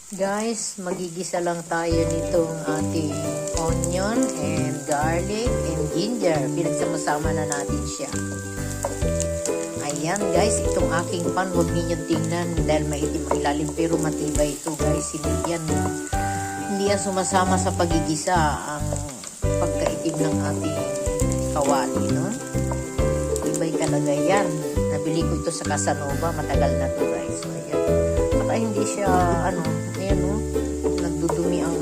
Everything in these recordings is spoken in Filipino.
Guys, magigisa lang tayo nitong ating onion and garlic and ginger. Pinagsama-sama na natin siya. Ayan guys, itong aking pan, huwag ninyong tingnan dahil maitim ang ilalim pero matibay ito guys. Hindi yan sumasama sa pagigisa ang pagkaitim ng ating kawali, no? Tibay talaga yan. Nabili ko ito sa Casanova, matagal na to guys. So, ayan. Saka hindi siya, ayan o, nagdudumi ang,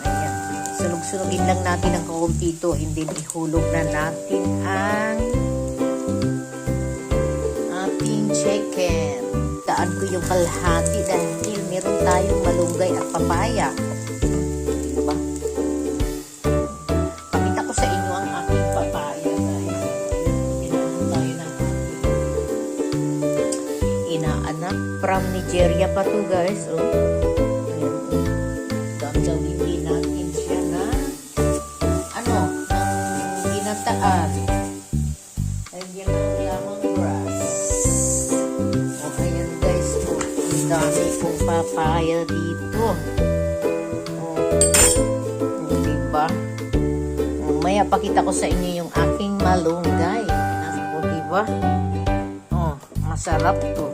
ayan. Sunog-sunogin lang natin ang kakumpito, and then ihulog na natin ang ating chicken. Taan ko yung kalahati dahil meron tayong malunggay at papaya. Diba? Pakita ko sa inyo ang aking papaya guys. Inaano tayo ng inaanak from Nigeria pa to guys. Oh. Ayan. Gagawin din natin siya na ng ginataan. Lagyan ng lemongrass. O ayan guys. Oh. Ang dami kong papaya dito. Oh. Diba? Maya pakita ko sa inyo yung aking malunggay. O diba? Oh, masarap to.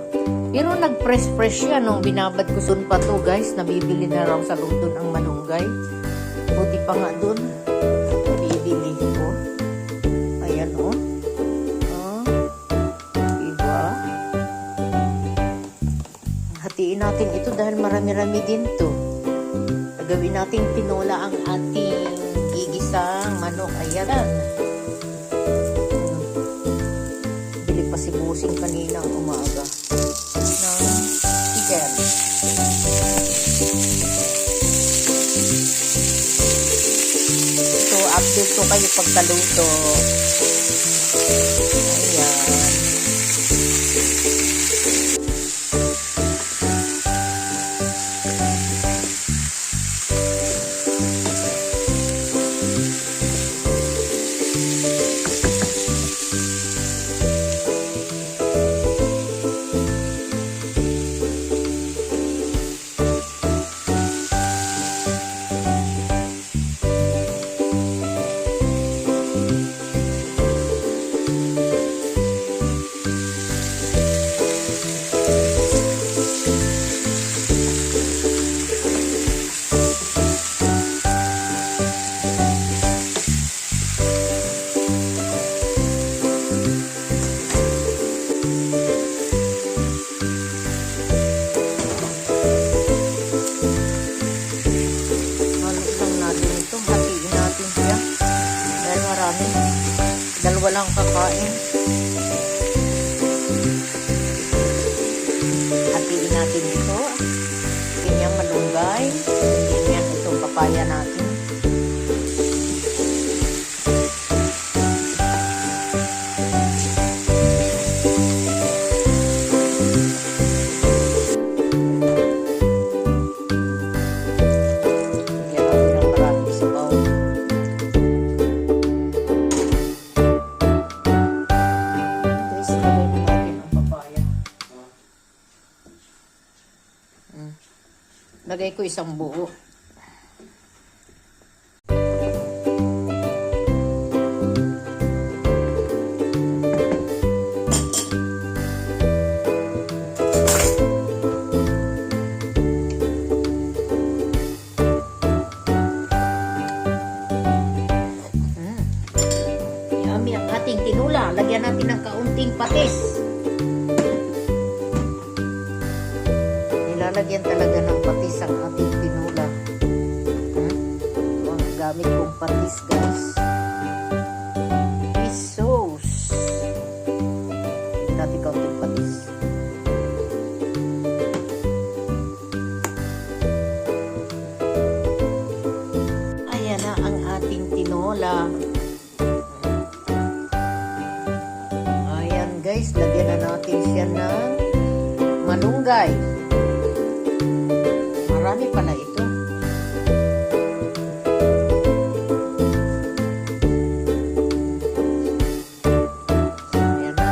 Pero nag-press siya nung binabad ko sun pa to guys. Nabibili na raw sa London ang malunggay. Buti pa nga dun. Nabibili ko. Ayan o. Oh. Diba? Hatiin natin ito dahil marami-rami din to. Gagawin natin tinola ang ating gigisang manok. Ayan. Bili pa si Busing kaninang umaga ng chicken. So, update ko kayo pagkaluto. Ayan. Dalawa lang kakain. Hatiin natin ito. Ganyan malunggay. Ganyan itong papaya natin. Lagay ko isang buo. Yummy ang ating tinula. Lagyan natin ng kaunting patis. Nilalagyan talaga ng patis ang ating tinula. Ang gamit kong patis guys. Fish sauce. Natin kaunting patis. Ayan na ang ating tinola. Ayan guys, lagyan na natin siya ng malunggay. Marami pala ito. Ayan na.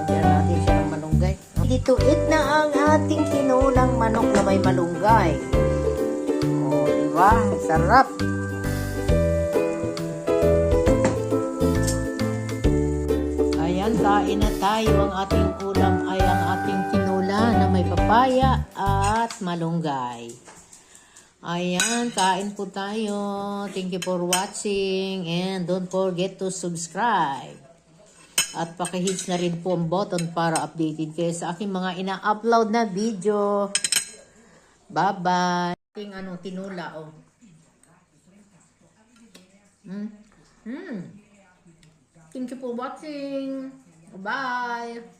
Lagyan natin siya ng malunggay. Ituit na ang ating kinulang manok may malunggay. Oh, diba? Sarap. Ayan, kain na tayo. Ang ating ulam ay ang ating tinola na may papaya at malunggay. Ayan, kain po tayo. Thank you for watching and don't forget to subscribe. At pakihit na rin po ang button para updated kayo sa aking mga ina-upload na video. Bye-bye. Ating tinola, oh. Thank you for watching. Bye.